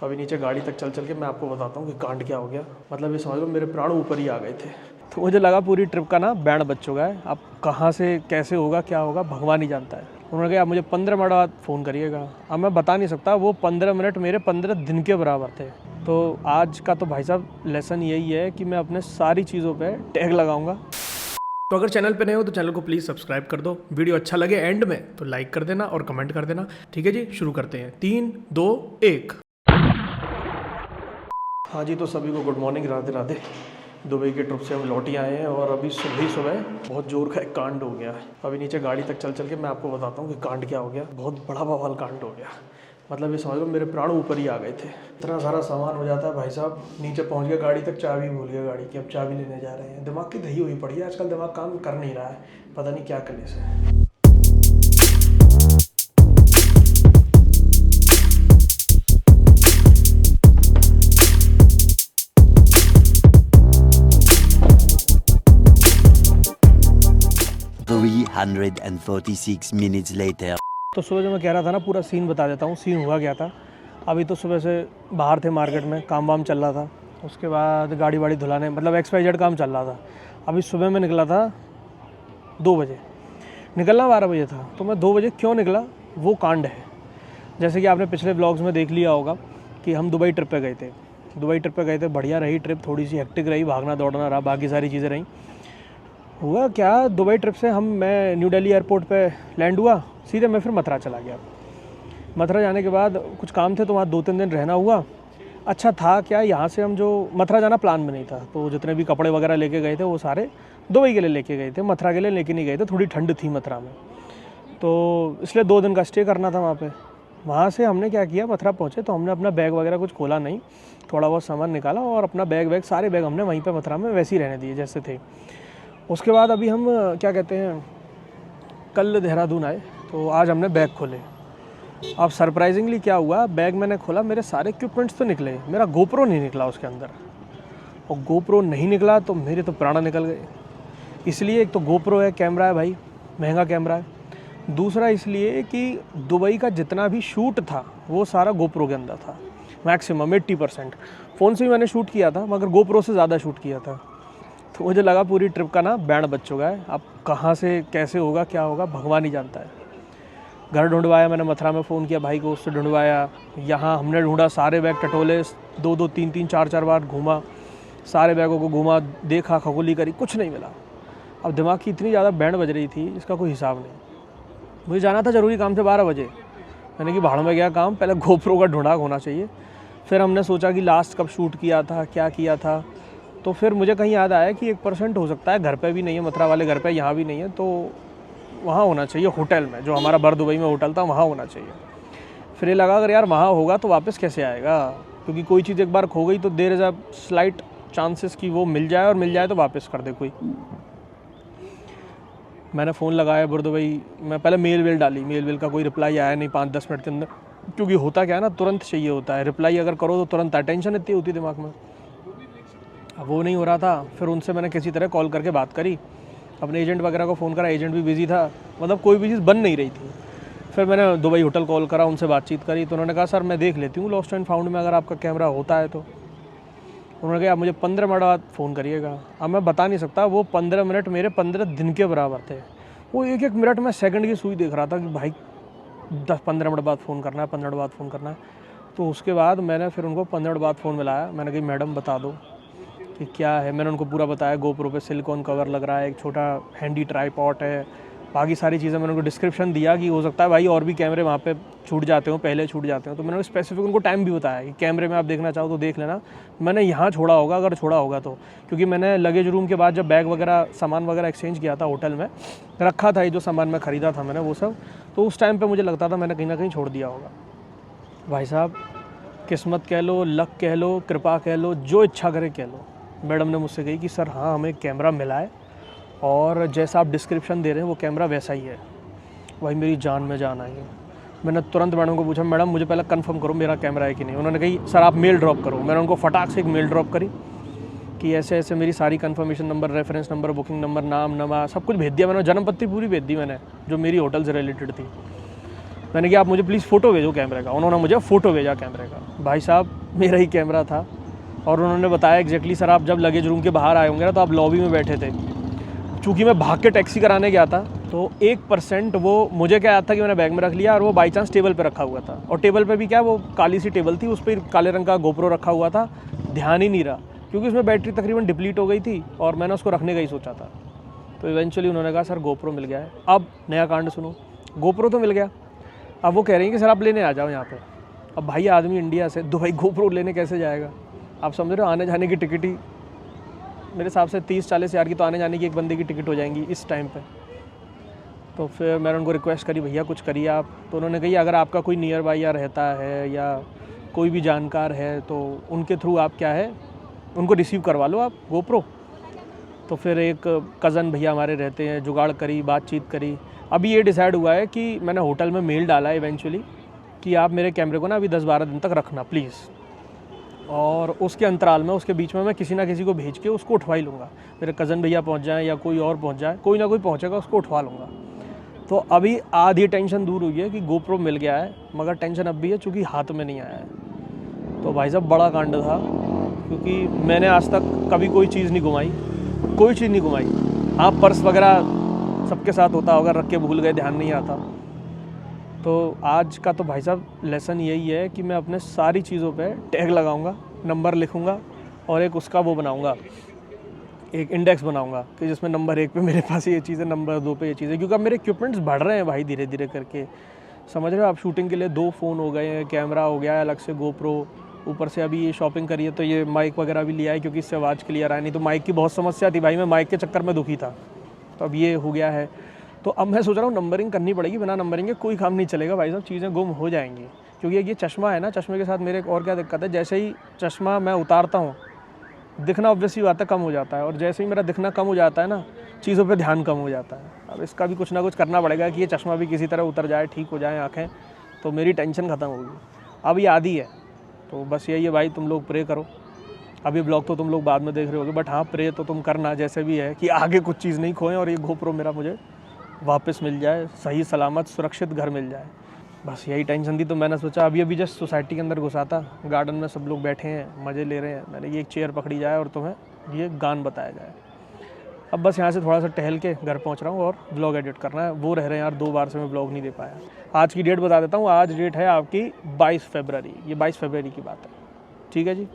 अभी नीचे गाड़ी तक चल चल के मैं आपको बताता हूँ कि कांड क्या हो गया। मतलब ये समझ लो मेरे प्राण ऊपर ही आ गए थे। तो मुझे लगा पूरी ट्रिप का ना बैंड बज चुका है। अब कहाँ से कैसे होगा क्या होगा भगवान ही जानता है। उन्होंने कहा आप मुझे 15 मिनट बाद फ़ोन करिएगा। अब मैं बता नहीं सकता, वो 15 मिनट मेरे 15 दिन के बराबर थे। तो आज का तो भाई साहब लेसन यही है कि मैं अपने सारी चीज़ों पे टैग लगाऊंगा। तो अगर चैनल पे नए हो तो चैनल को प्लीज़ सब्सक्राइब कर दो। वीडियो अच्छा लगे एंड में तो लाइक कर देना और कमेंट कर देना। ठीक है जी, शुरू करते हैं। 3, 2, 1। हाँ जी, तो सभी को good morning, Radhe Radhe. Dubai के ट्रिप से हम लौट ही आए हैं और अभी सुबह बहुत जोर का एक कांड हो गया है। अभी नीचे गाड़ी तक चल चल के मैं आपको बताता हूँ कि कांड क्या हो गया। बहुत बड़ा बवाल कांड हो गया। मतलब ये समझ लो मेरे प्राण ऊपर ही आ गए थे। इतना सारा सामान हो जाता है भाई साहब। नीचे पहुँच गया, गाड़ी तक चाबी भूल गया गाड़ी की। अब चाबी लेने जा रहे हैं। दिमाग की दही हुई पड़ी है आजकल, दिमाग काम कर नहीं रहा है, पता नहीं क्या करने से। minutes later. तो सुबह जो मैं कह रहा था ना, पूरा सीन बता देता हूँ। सीन हुआ क्या था, अभी तो सुबह से बाहर थे मार्केट में, काम वाम चल रहा था। उसके बाद गाड़ी वाड़ी धुलाने, मतलब XYZ काम चल रहा था। अभी सुबह में निकला था 2 बजे, निकलना 12 बजे था। तो मैं 2 बजे क्यों निकला वो कांड है। जैसे कि आपने पिछले व्लॉग्स में देख लिया होगा कि हम दुबई ट्रिप पे गए थे। दुबई ट्रिप पे गए थे, बढ़िया रही ट्रिप, थोड़ी सी हेक्टिक रही, भागना दौड़ना रहा, बाकी सारी चीज़ें रहीं। हुआ क्या, दुबई ट्रिप से मैं न्यू दिल्ली एयरपोर्ट पे लैंड हुआ, सीधे मैं फिर मथुरा चला गया। मथुरा जाने के बाद कुछ काम थे तो वहाँ 2-3 दिन रहना हुआ। अच्छा था क्या, यहाँ से हम जो मथुरा जाना प्लान में नहीं था, तो जितने भी कपड़े वगैरह लेके गए थे वो सारे दुबई के लिए लेके गए थे, मथुरा के लिए लेके नहीं गए थे। थोड़ी ठंड थी मथुरा में, तो इसलिए 2 दिन का स्टे करना था वहाँ पे। वहाँ से हमने क्या किया, मथुरा पहुँचे तो हमने अपना बैग वगैरह कुछ खोला नहीं, थोड़ा बहुत सामान निकाला और अपना बैग सारे बैग हमने वहीं पे मथुरा में वैसे ही रहने दिए जैसे थे। उसके बाद अभी हम क्या कहते हैं, कल देहरादून आए तो आज हमने बैग खोले। अब सरप्राइजिंगली क्या हुआ, बैग मैंने खोला, मेरे सारे इक्विपमेंट्स तो निकले, मेरा गोप्रो नहीं निकला उसके अंदर। और गोप्रो नहीं निकला तो मेरे तो प्राण निकल गए। इसलिए एक तो गोप्रो है, कैमरा है भाई, महंगा कैमरा है। दूसरा इसलिए कि दुबई का जितना भी शूट था वो सारा गोप्रो के अंदर था, मैक्सिमम 80%। फ़ोन से भी मैंने शूट किया था मगर गोप्रो से ज़्यादा शूट किया था। तो मुझे लगा पूरी ट्रिप का ना बैंड बज चुका है। अब कहाँ से कैसे होगा क्या होगा भगवान ही जानता है। घर ढूंढवाया मैंने, मथुरा में फ़ोन किया भाई को, उससे ढूंढवाया। यहाँ हमने ढूंढा, सारे बैग टटोले, 2-2, 3-3, 4-4 बार घूमा, सारे बैगों को घूमा, देखा, खगोली करी, कुछ नहीं मिला। अब दिमाग की इतनी ज़्यादा बैंड बज रही थी इसका कोई हिसाब नहीं। मुझे जाना था ज़रूरी काम से 12 बजे। मैंने कि भाड़ में गया काम, पहले गोप्रो का ढूंढा होना चाहिए। फिर हमने सोचा कि लास्ट कब शूट किया था, क्या किया था। तो फिर मुझे कहीं याद आया कि 1% हो सकता है घर पे भी नहीं है, मथुरा वाले घर पे यहाँ भी नहीं है, तो वहाँ होना चाहिए होटल में, जो हमारा बर दुबई में होटल था वहाँ होना चाहिए। फिर ये लगा अगर यार वहाँ होगा तो वापस कैसे आएगा, क्योंकि कोई चीज़ एक बार खो गई तो there is a slight chances कि वो मिल जाए, और मिल जाए तो वापस कर दे कोई। मैंने फ़ोन लगाया बर दुबई, मैं पहले मेल डाली, मेल का कोई रिप्लाई आया नहीं 5-10 मिनट के अंदर। क्योंकि होता क्या है ना, तुरंत चाहिए होता है रिप्लाई, अगर करो तो तुरंत टेंशन इतनी होती दिमाग में। अब वो नहीं हो रहा था। फिर उनसे मैंने किसी तरह कॉल करके बात करी, अपने एजेंट वगैरह को फ़ोन करा, एजेंट भी बिज़ी था, मतलब कोई भी चीज़ बन नहीं रही थी। फिर मैंने दुबई होटल कॉल करा, उनसे बातचीत करी, तो उन्होंने कहा सर मैं देख लेती हूँ लॉस्ट एंड फाउंड में अगर आपका कैमरा होता है तो। उन्होंने कहा आप मुझे 15 मिनट बाद फ़ोन करिएगा। अब मैं बता नहीं सकता, वो 15 मिनट मेरे 15 दिन के बराबर थे। वो एक मिनट में सेकंड की सुई देख रहा था कि भाई 10-15 मिनट बाद फ़ोन करना है, 15 मिनट बाद फ़ोन करना है। तो उसके बाद मैंने फिर उनको 15 मिनट बाद फ़ोन मिलाया। मैंने कहा मैडम बता दो कि क्या है। मैंने उनको पूरा बताया, गोप्रो पे सिलिकॉन कवर लग रहा है, एक छोटा हैंडी ट्राईपॉड है, बाकी सारी चीज़ें मैंने उनको डिस्क्रिप्शन दिया कि हो सकता है भाई और भी कैमरे वहाँ पे छूट जाते हो, पहले छूट जाते हो। तो मैंने स्पेसिफिक उनको टाइम भी बताया कि कैमरे में आप देखना चाहो तो देख लेना, मैंने यहाँ छोड़ा होगा अगर छोड़ा होगा तो। क्योंकि मैंने लगेज रूम के बाद जब बैग वगैरह सामान वगैरह एक्सचेंज किया था होटल में, रखा था ये जो सामान मैं ख़रीदा था मैंने वो सब, तो उस टाइम पर मुझे लगता था मैंने कहीं ना कहीं छोड़ दिया होगा। भाई साहब किस्मत कह लो, लक कह लो, कृपा कह लो, जो इच्छा करे कह लो, मैडम ने मुझसे कही कि सर हाँ हमें कैमरा मिला है और जैसा आप डिस्क्रिप्शन दे रहे हैं वो कैमरा वैसा ही है। वही मेरी जान में जान आई। मैंने तुरंत मैडम को पूछा मैडम मुझे पहले कंफर्म करो मेरा कैमरा है कि नहीं। उन्होंने कही सर आप मेल ड्रॉप करो। मैंने उनको फटाक से एक मेल ड्रॉप करी कि ऐसे ऐसे मेरी सारी confirmation number, reference number, booking number, नाम नमा सब कुछ भेज दिया मैंने, जन्म पत्री पूरी भेज दी मैंने जो मेरी होटल से रिलेटेड थी। मैंने कहा आप मुझे प्लीज़ फ़ोटो भेजो कैमरे का। उन्होंने मुझे फ़ोटो भेजा कैमरे का। भाई साहब मेरा ही कैमरा था और उन्होंने बताया एग्जैक्टली सर आप जब लगेज रूम के बाहर आए होंगे ना तो आप लॉबी में बैठे थे। चूँकि मैं भाग के टैक्सी कराने गया था तो 1% वो मुझे क्या याद था कि मैंने बैग में रख लिया और वो बाई चांस टेबल पे रखा हुआ था। और टेबल पे भी क्या वो काली सी टेबल थी, उस पर काले रंग का गोप्रो रखा हुआ था, ध्यान ही नहीं रहा क्योंकि उसमें बैटरी तकरीबन डिप्लीट हो गई थी और मैंने उसको रखने का ही सोचा था। तो इवेंचुअली उन्होंने कहा सर गोप्रो मिल गया है। अब नया कांड सुनो, गोप्रो तो मिल गया, अब वो कह रही हैं कि सर आप लेने आ जाओ यहाँ पे। अब भाई आदमी इंडिया से दुबई गोप्रो लेने कैसे जाएगा? आप समझ रहे हो, आने जाने की टिकट ही मेरे हिसाब से 30-40 हज़ार की तो आने जाने की एक बंदे की टिकट हो जाएंगी इस टाइम पे। तो फिर मैंने उनको रिक्वेस्ट करी भैया कुछ करिए आप। तो उन्होंने कही अगर आपका कोई नियर बाई या रहता है या कोई भी जानकार है तो उनके थ्रू आप क्या है उनको रिसीव करवा लो आप गोप्रो। तो फिर एक कज़न भैया हमारे रहते हैं, जुगाड़ करी, बातचीत करी। अभी ये डिसाइड हुआ है कि मैंने होटल में मेल डाला है इवेंचुअली कि आप मेरे कैमरे को ना अभी 10-12 दिन तक रखना प्लीज़, और उसके अंतराल में उसके बीच में मैं किसी ना किसी को भेज के उसको उठवा ही लूँगा। मेरे कज़न भैया पहुँच जाएँ या कोई और पहुँच जाए, कोई ना कोई पहुँचेगा, उसको उठवा लूँगा। तो अभी आधी टेंशन दूर हुई है कि गोप्रो मिल गया है, मगर टेंशन अब भी है चूँकि हाथ में नहीं आया है। तो भाई साहब बड़ा कांड था क्योंकि मैंने आज तक कभी कोई चीज़ नहीं घुमाई, कोई चीज़ नहीं घुमाई। हाँ पर्स वगैरह सबके साथ होता होगा, रख के भूल गए, ध्यान नहीं आता। तो आज का तो भाई साहब लेसन यही है कि मैं अपने सारी चीज़ों पे टैग लगाऊंगा, नंबर लिखूंगा और एक उसका वो बनाऊंगा, एक इंडेक्स बनाऊंगा कि जिसमें नंबर 1 पे मेरे पास ये चीज़ है, नंबर 2 पे ये चीज़ है। क्योंकि अब मेरे इक्विपमेंट्स बढ़ रहे हैं भाई धीरे धीरे करके, समझ रहे हो आप। शूटिंग के लिए 2 फ़ोन हो गए हैं, कैमरा हो गया है अलग से गोप्रो, ऊपर से अभी ये शॉपिंग करी है तो ये माइक वगैरह भी लिया है क्योंकि इससे आवाज़ क्लियर आए। नहीं तो माइक की बहुत समस्या थी भाई, मैं माइक के चक्कर में दुखी था, तो अब ये हो गया है। तो अब मैं सोच रहा हूँ नंबरिंग करनी पड़ेगी, बिना नंबरिंग के कोई काम नहीं चलेगा भाई साहब, चीज़ें गुम हो जाएंगी। क्योंकि ये चश्मा है ना, चश्मे के साथ मेरे एक और क्या दिक्कत है, जैसे ही चश्मा मैं उतारता हूँ दिखना ऑब्वियसली बात है कम हो जाता है, और जैसे ही मेरा दिखना कम हो जाता है ना चीज़ों पे ध्यान कम हो जाता है। अब इसका भी कुछ ना कुछ करना पड़ेगा कि ये चश्मा भी किसी तरह उतर जाए, ठीक हो जाए आँखें, तो मेरी टेंशन ख़त्म होगी। अब ये आदि है, तो बस यही है भाई, तुम लोग प्रे करो। अभी ब्लॉग तो तुम लोग बाद में देख रहे होगे, बट हाँ प्रे तो तुम करना जैसे भी है कि आगे कुछ चीज़ नहीं खोएं और ये गोप्रो मेरा मुझे वापस मिल जाए, सही सलामत सुरक्षित घर मिल जाए। बस यही टेंशन थी। तो मैंने सोचा अभी जस्ट सोसाइटी के अंदर घुसा था, गार्डन में सब लोग बैठे हैं, मज़े ले रहे हैं, मैंने ये एक चेयर पकड़ी जाए और तुम्हें ये गान बताया जाए। अब बस यहाँ से थोड़ा सा टहल के घर पहुँच रहा हूँ और व्लॉग एडिट करना है। वो रह रहे हैं यार, 2 बार से मैं व्लॉग नहीं दे पाया। आज की डेट बता देता हूँ, आज डेट है आपकी 22 फरवरी, ये 22 फरवरी की बात है, ठीक है जी।